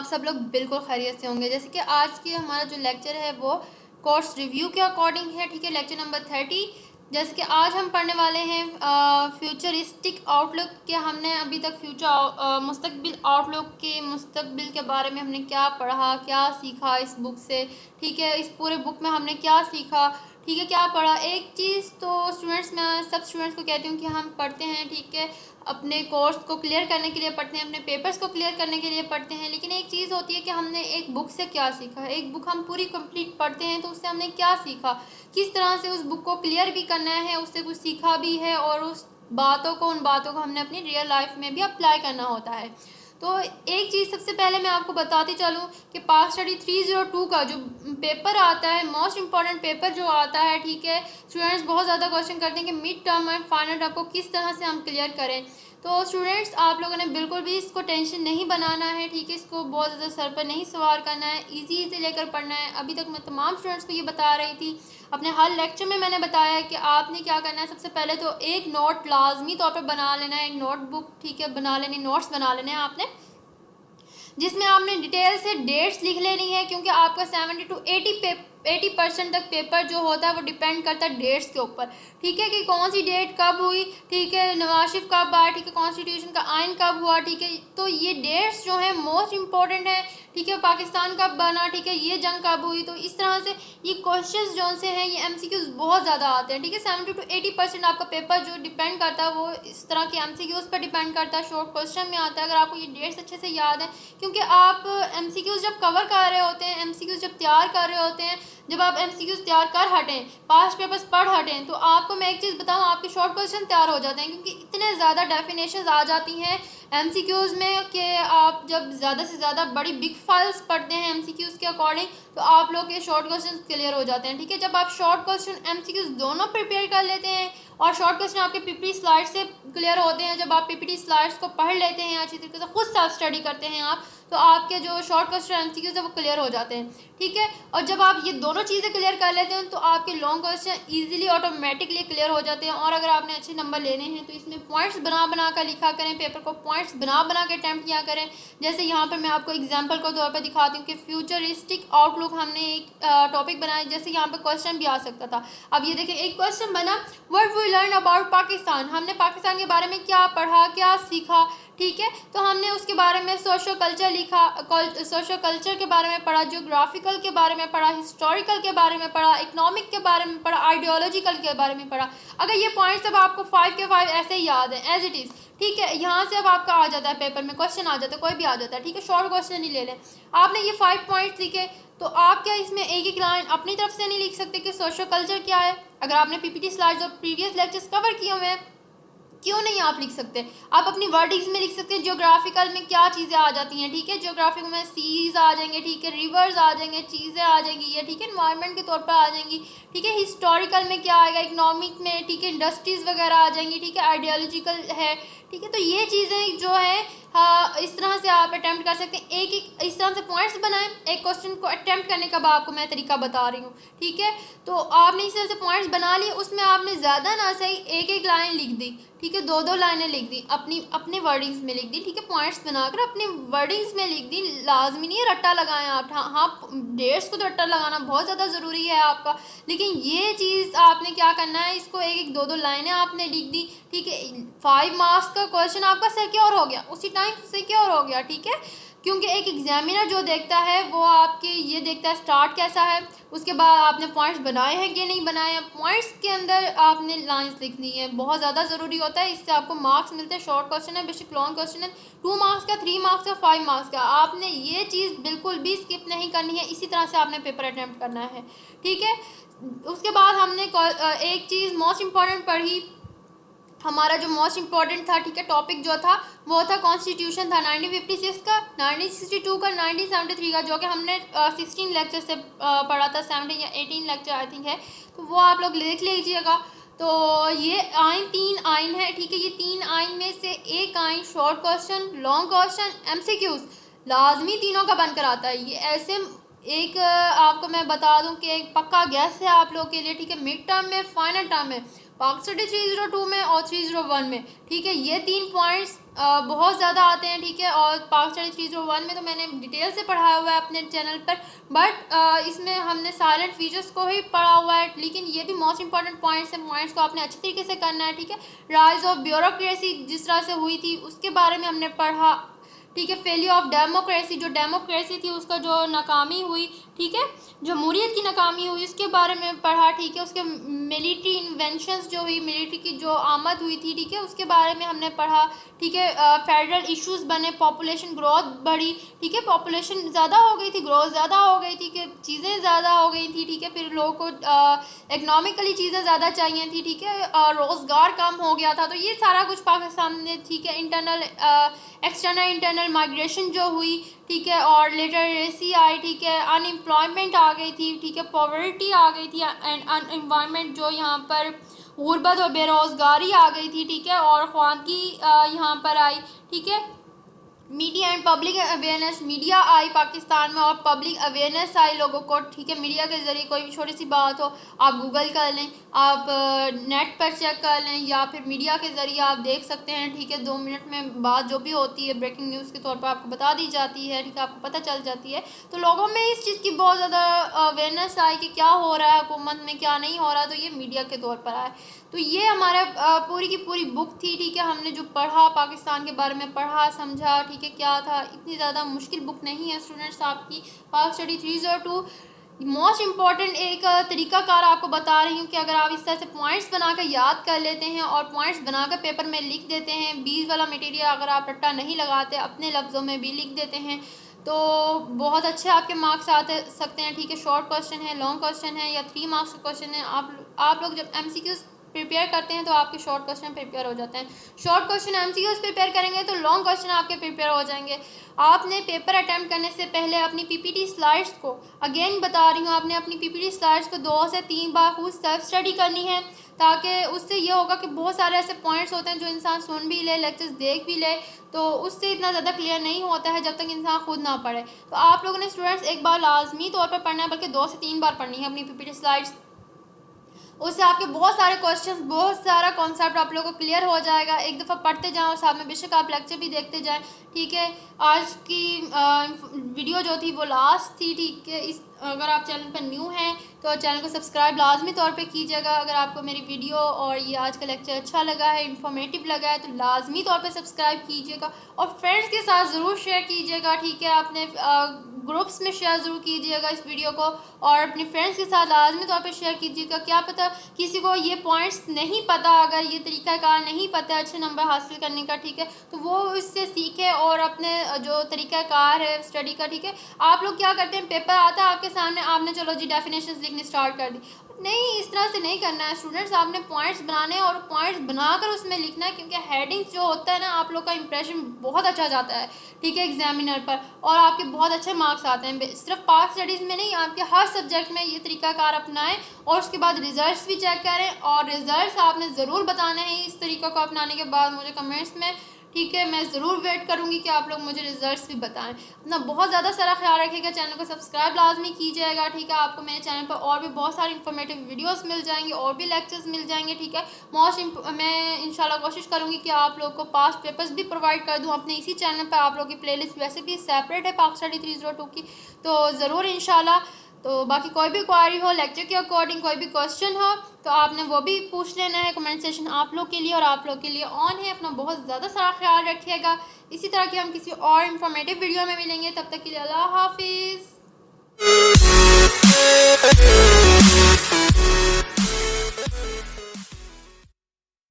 आप सब लोग बिल्कुल खैरियत से होंगे। जैसे कि आज की हमारा जो लेक्चर है वो कोर्स रिव्यू के अकॉर्डिंग है, ठीक है। Lecture number 30। जैसे कि आज हम पढ़ने वाले हैं फ्यूचरिस्टिक आउटलुक के। हमने अभी तक मुस्तकबिल आउटलुक के मुस्तकबिल के बारे में हमने क्या पढ़ा, क्या सीखा इस बुक से, ठीक है। इस पूरे बुक में हमने क्या सीखा, ठीक है, क्या पढ़ा। एक चीज़ तो स्टूडेंट्स, मैं सब स्टूडेंट्स को कहती हूँ कि हम पढ़ते हैं, ठीक है, अपने कोर्स को क्लियर करने के लिए पढ़ते हैं, अपने पेपर्स को क्लियर करने के लिए पढ़ते हैं। लेकिन एक चीज़ होती है कि हमने एक बुक से क्या सीखा। एक बुक हम पूरी कंप्लीट पढ़ते हैं तो उससे हमने क्या सीखा, किस तरह से उस बुक को क्लियर भी करना है, उससे कुछ सीखा भी है, और उन बातों को हमने अपनी रियल लाइफ में भी अप्लाई करना होता है। तो एक चीज़ सबसे पहले मैं आपको बताती चलूँ कि पास स्टडी 302 का जो पेपर आता है, मोस्ट इम्पॉर्टेंट पेपर जो आता है, ठीक है। स्टूडेंट्स बहुत ज़्यादा क्वेश्चन करते हैं कि mid term and final term को किस तरह से हम क्लियर करें। तो स्टूडेंट्स, आप लोगों ने बिल्कुल भी इसको टेंशन नहीं बनाना है, ठीक है। इसको बहुत ज़्यादा सर पर नहीं सवार करना है, इजी से लेकर पढ़ना है। अभी तक मैं तमाम स्टूडेंट्स को ये बता रही थी, अपने हर लेक्चर में मैंने बताया कि आपने क्या करना है। सबसे पहले तो एक नोट लाजमी तौर पर बना लेना है, एक नोटबुक, ठीक है, बना लेनी, नोट्स बना लेने हैं आपने, जिसमें आपने डिटेल से डेट्स लिख लेनी है, क्योंकि आपका 70 to 80% तक पेपर जो होता है वो डिपेंड करता है डेट्स के ऊपर, ठीक है, कि कौन सी डेट कब हुई, ठीक है, नवाज शरीफ कब आया, ठीक है, कॉन्स्टिट्यूशन का आइन कब हुआ, ठीक है। तो ये डेट्स जो है मोस्ट इंपॉर्टेंट है, ठीक है। पाकिस्तान कब बना, ठीक है, ये जंग कब हुई। तो इस तरह से ये क्वेश्चंस जो से हैं, ये एमसीक्यूज बहुत ज़्यादा आते हैं, ठीक है। 70 to 80% आपका पेपर जो डिपेंड करता है वो इस तरह के एमसीक्यूज पर डिपेंड करता है, शॉर्ट क्वेश्चन में आता है। अगर आपको ये डेट्स अच्छे से याद है, क्योंकि आप एमसीक्यूज जब कवर कर रहे होते हैं, एमसीक्यूज जब तैयार कर रहे होते हैं, जब आप एमसीक्यूज तैयार कर हटें, पास्ट पेपर्स पढ़ हटें, तो आपको मैं एक चीज़ बताऊं, आपके शॉर्ट क्वेश्चन तैयार हो जाते हैं, क्योंकि इतने ज़्यादा डेफिनेशंस आ जाती हैं एमसीक्यूज में कि आप जब ज़्यादा से ज़्यादा बड़ी बिग फाइल्स पढ़ते हैं एमसीक्यूज के अकॉर्डिंग, तो आप लोग के शॉर्ट क्वेश्चन क्लियर हो जाते हैं, ठीक है। जब आप शॉर्ट क्वेश्चन एमसीक्यूज दोनों प्रिपेयर कर लेते हैं और शॉर्ट क्वेश्चन आपके पीपीटी स्लाइड से क्लियर होते हैं, जब आप पीपीटी स्लाइड्स को पढ़ लेते हैं, अच्छी तरीके से खुद सेल्फ स्टडी करते हैं आप, तो आपके जो शॉर्ट क्वेश्चन एमसीक्यूज है वो क्लियर हो जाते हैं, ठीक है। और जब आप ये दोनों चीज़ें क्लियर कर लेते हैं तो आपके long question easily automatically clear हो जाते हैं। और अगर आपने अच्छे नंबर लेने हैं तो इसमें पॉइंट्स बना कर लिखा करें, पेपर को पॉइंट्स बना के अटैम्प्ट किया करें। जैसे यहाँ पर मैं आपको एग्जाम्पल के तौर पर दिखाती हूँ कि फ्यूचरिस्टिक आउटलुक हमने एक टॉपिक बनाया, जैसे यहाँ पर क्वेश्चन भी आ सकता था। अब ये देखिए, एक क्वेश्चन बना, what we learn about Pakistan. हमने पाकिस्तान के बारे में क्या पढ़ा, क्या सीखा, ठीक है। तो हमने उसके बारे में सोशो कल्चर लिखा, सोशो कल्चर के बारे में पढ़ा, जियोग्राफिकल के बारे में पढ़ा, हिस्टोरिकल के बारे में पढ़ा, इकोनॉमिक के बारे में पढ़ा, आइडियोलॉजिकल के बारे में पढ़ा। अगर ये पॉइंट्स अब आपको 5 के 5 ऐसे ही याद है एज इट इज़, ठीक है। यहाँ से अब आपका आ जाता है पेपर में क्वेश्चन आ जाता है, कोई भी आ जाता है, ठीक है। शॉर्ट क्वेश्चन ही ले लें। आपने ये 5 पॉइंट्स लिखे, तो आप क्या इसमें एक एक लाइन अपनी तरफ से नहीं लिख सकते कि सोशो कल्चर क्या है। अगर आपने पीपीटी स्लाइड्स और प्रीवियस लेक्चर्स कवर किए हुए हैं, क्यों नहीं आप लिख सकते। आप अपनी वर्डिंग्स में लिख सकते हैं जियोग्राफिकल में क्या चीज़ें आ जाती हैं, ठीक है। जियोग्राफिकल में सीज आ जाएंगे, ठीक है, रिवर्स आ जाएंगे, चीज़ें आ जाएंगी ये, ठीक है, एनवायरनमेंट के तौर पर आ जाएंगी, ठीक है। हिस्टोरिकल में क्या आएगा, इकोनॉमिक में, ठीक है, इंडस्ट्रीज़ वगैरह आ जाएंगी, ठीक है, आइडियोलॉजिकल है, ठीक है। तो ये चीज़ें जो है, हाँ, इस तरह से आप अटैम्प्ट कर सकते हैं। एक एक इस तरह से पॉइंट्स बनाएं, एक क्वेश्चन को अटैम्प्ट करने का आपको मैं तरीका बता रही हूँ, ठीक है। तो आपने इस तरह से पॉइंट्स बना लिए, उसमें आपने ज़्यादा ना सही एक एक लाइन लिख दी, ठीक है, 2 लाइनें लिख दी, अपने वर्डिंग्स में लिख दी, ठीक है। पॉइंट्स बनाकर अपने वर्डिंग्स में लिख दी। लाजमी नहीं है रट्टा लगाएं आप, हाँ, डेट्स को तो रट्टा लगाना बहुत ज़्यादा ज़रूरी है आपका, लेकिन ये चीज़ आपने क्या करना है, इसको एक एक 2 लाइनें आपने लिख दी, ठीक है। 5 मार्क्स का क्वेश्चन आपका सिक्योर हो गया, उसी टाइम सिक्योर हो गया, ठीक है। क्योंकि एक एग्जामिनर जो देखता है वो आपके ये देखता है स्टार्ट कैसा है, उसके बाद आपने पॉइंट्स बनाए हैं कि नहीं बनाए हैं। पॉइंट्स के अंदर आपने लाइंस लिखनी है, बहुत ज़्यादा ज़रूरी होता है, इससे आपको मार्क्स मिलते हैं। शॉर्ट क्वेश्चन है, बेशक लॉन्ग क्वेश्चन है, 2 मार्क्स का, 3 मार्क्स का, 5 मार्क्स का। आपने ये चीज़ बिल्कुल भी स्किप नहीं करनी है, इसी तरह से आपने पेपर अटैम्प्ट करना है, ठीक है। उसके बाद हमने एक चीज़ मोस्ट इम्पॉर्टेंट पढ़ी, हमारा जो मोस्ट इम्पॉर्टेंट था, ठीक है, टॉपिक जो था वो था कॉन्स्टिट्यूशन था 1956 का, 1962 का, 1973 का, जो कि हमने 16 लेक्चर से पढ़ा था, 17 या 18 लेक्चर आई थिंक है, तो वो आप लोग लिख लीजिएगा। तो ये आइन 3 आइन है, ठीक है। ये 3 आइन में से एक आइन short question, long question, MCQs लाजमी तीनों का बनकर आता है। ये ऐसे एक आपको मैं बता दूं कि एक पक्का गैस है आप लोग के लिए, ठीक है। मिड टर्म में, फाइनल टर्म में, पाक स्टडी 302 में और 301 में, ठीक है। ये 3 पॉइंट्स बहुत ज़्यादा आते हैं, ठीक है। और पाक स्टडी 301 में तो मैंने डिटेल से पढ़ाया हुआ है अपने चैनल पर, बट इसमें हमने साइलेंट फीचर्स को ही पढ़ा हुआ है, लेकिन ये भी मोस्ट इंपॉर्टेंट पॉइंट्स हैं, पॉइंट्स को आपने अच्छे तरीके से करना है, ठीक है। राइज ऑफ ब्यूरोक्रेसी जिस तरह से हुई थी उसके बारे में हमने पढ़ा, ठीक है। फेलियर ऑफ डेमोक्रेसी, जो डेमोक्रेसी थी उसका जो नाकामी हुई, ठीक है, जमहूरियत की नाकामी हुई, उसके बारे में पढ़ा, ठीक है। उसके मिलिट्री इन्वेंशंस जो हुई, मिलिट्री की जो आमद हुई थी, ठीक है, उसके बारे में हमने पढ़ा, ठीक है। फेडरल इश्यूज बने, पॉपुलेशन ग्रोथ बढ़ी, ठीक है, पॉपुलेशन ज़्यादा हो गई थी, ग्रोथ ज़्यादा हो गई थी, कि चीज़ें ज़्यादा हो गई थी, ठीक है। फिर लोगों को इकनॉमिकली चीज़ें ज़्यादा चाहिए थी, ठीक है, रोज़गार कम हो गया था, तो ये सारा कुछ पाकिस्तान में, ठीक है। इंटरनल एक्सटर्नल इंटरनल माइग्रेशन जो हुई, ठीक है, और लिटरेसी आई, ठीक है, अनएम्प्लॉयमेंट आ गई थी, ठीक है, पॉवर्टी आ गई थी, एंड अनएम्प्लॉयमेंट जो यहाँ पर गुर्बत और बेरोज़गारी आ गई थी, ठीक है, और ख्वानगी यहाँ पर आई, ठीक है। Media and public awareness, media आई पाकिस्तान में और पब्लिक अवेयरनेस आई लोगों को, ठीक है। मीडिया के ज़रिए कोई भी छोटी सी बात हो आप गूगल कर लें, आप नेट पर चेक कर लें, या फिर मीडिया के ज़रिए आप देख सकते हैं, ठीक है। 2 मिनट में बात जो भी होती है ब्रेकिंग न्यूज़ के तौर पर आपको बता दी जाती है, ठीक है, आपको पता चल जाती है। तो लोगों में इस चीज़ की बहुत ज़्यादा अवेयरनेस आई कि क्या हो रहा है हुकूमत में, क्या नहीं हो रहा, तो ये मीडिया के तौर पर आया। तो ये हमारा पूरी की पूरी बुक थी, ठीक है। हमने जो पढ़ा पाकिस्तान के बारे में पढ़ा समझा, ठीक है, क्या था, इतनी ज़्यादा मुश्किल बुक नहीं है स्टूडेंट्स आपकी। पाक स्टडी 302 मोस्ट इम्पॉर्टेंट एक तरीकाकार आपको बता रही हूँ कि अगर आप इस तरह से पॉइंट्स बनाकर याद कर लेते हैं और पॉइंट्स बनाकर पेपर में लिख देते हैं, 20 वाला मटेरियल अगर आप रट्टा नहीं लगाते, अपने लफ्ज़ों में भी लिख देते हैं, तो बहुत अच्छे आपके मार्क्स आ सकते हैं, ठीक है। शॉर्ट क्वेश्चन है, लॉन्ग क्वेश्चन है, या 3 मार्क्स का क्वेश्चन है। आप लोग जब MCQs प्रिपेयर करते हैं तो आपके शॉर्ट क्वेश्चन प्रिपेयर हो जाते हैं। शॉर्ट क्वेश्चन MCQs प्रिपेयर करेंगे तो लॉन्ग क्वेश्चन आपके प्रिपेयर हो जाएंगे। आपने पेपर अटैम्प्ट करने से पहले अपनी PPT स्लाइड्स को, अगेन बता रही हूँ, आपने अपनी PPT स्लाइड्स को 2 से 3 बार खुद सेल्फ स्टडी करनी है, ताकि उससे ये होगा कि बहुत सारे ऐसे पॉइंट्स होते हैं जो इंसान सुन भी ले, लेक्चर्स देख भी ले, तो उससे इतना ज़्यादा क्लियर नहीं होता है जब तक इंसान खुद ना पढ़े। तो आप लोगों ने स्टूडेंट्स एक बार लाजमी तौर पर पढ़ना है, बल्कि 2 से 3 बार पढ़नी है अपनी PPT स्लाइड्स। उससे आपके बहुत सारे क्वेश्चंस, बहुत सारा कॉन्सेप्ट आप लोगों को क्लियर हो जाएगा। एक दफ़ा पढ़ते जाओ और साथ में बेशक आप लेक्चर भी देखते जाएं, ठीक है। आज की वीडियो जो थी वो लास्ट थी, ठीक है। इस अगर आप चैनल पर न्यू हैं तो चैनल को सब्सक्राइब लाजमी तौर पे कीजिएगा। अगर आपको मेरी वीडियो और ये आज का लेक्चर अच्छा लगा है, इन्फॉर्मेटिव लगा है, तो लाजमी तौर पे सब्सक्राइब कीजिएगा और फ्रेंड्स के साथ ज़रूर शेयर कीजिएगा, ठीक है। आपने ग्रुप्स में शेयर ज़रूर कीजिएगा इस वीडियो को, और अपने फ्रेंड्स के साथ लाजमी तौर पे शेयर कीजिएगा। क्या पता किसी को ये पॉइंट्स नहीं पता, अगर ये तरीक़ाकार नहीं पता अच्छे नंबर हासिल करने का, ठीक है, तो वो इससे सीखे और अपने जो तरीक़ाकार है स्टडी का, ठीक है। आप लोग क्या करते हैं, पेपर आता है आपके सामने, आपने चलो जी डेफिनेशंस लिखनी स्टार्ट कर दी, नहीं, इस तरह से नहीं करना है स्टूडेंट्स। आपने पॉइंट्स बनाने हैं और पॉइंट्स बनाकर उसमें लिखना है, क्योंकि हेडिंग्स जो होता है ना, आप लोग का इंप्रेशन बहुत अच्छा जाता है, ठीक है, एग्जामिनर पर, और आपके बहुत अच्छे मार्क्स आते हैं। सिर्फ पाक स्टडीज़ में नहीं, आपके हर सब्जेक्ट में ये तरीकाकार अपनाएं और उसके बाद रिजल्ट्स भी चेक करें, और रिजल्ट्स आपने ज़रूर बताने हैं इस तरीक़ा को अपनाने के बाद मुझे कमेंट्स में, ठीक है। मैं ज़रूर वेट करूँगी कि आप लोग मुझे रिजल्ट्स भी बताएं। अपना बहुत ज़्यादा सारा ख्याल रखिएगा, चैनल को सब्सक्राइब लाजमी कीजिएगा, ठीक है। आपको मेरे चैनल पर और भी बहुत सारी इंफॉर्मेटिव वीडियोस मिल जाएंगी और भी लेक्चर्स मिल जाएंगे, ठीक है। मैं इंशाल्लाह कोशिश करूँगी कि आप लोग को पास्ट पेपर्स भी प्रोवाइड कर दूँ अपने इसी चैनल पर। आप लोग की प्लेलिस्ट वैसे भी सेपरेट है पाक स्टडी 302 की, तो ज़रूर इंशाल्लाह। तो बाकी कोई भी क्वारी हो लेक्चर के अकॉर्डिंग, कोई भी क्वेश्चन हो, तो आपने वो भी पूछ लेना है। कमेंट सेशन आप लोग के लिए और आप लोग के लिए ऑन है। अपना बहुत ज़्यादा सारा ख्याल रखिएगा। इसी तरह की हम किसी और इन्फॉर्मेटिव वीडियो में मिलेंगे, तब तक के लिए अल्लाह हाफिज़।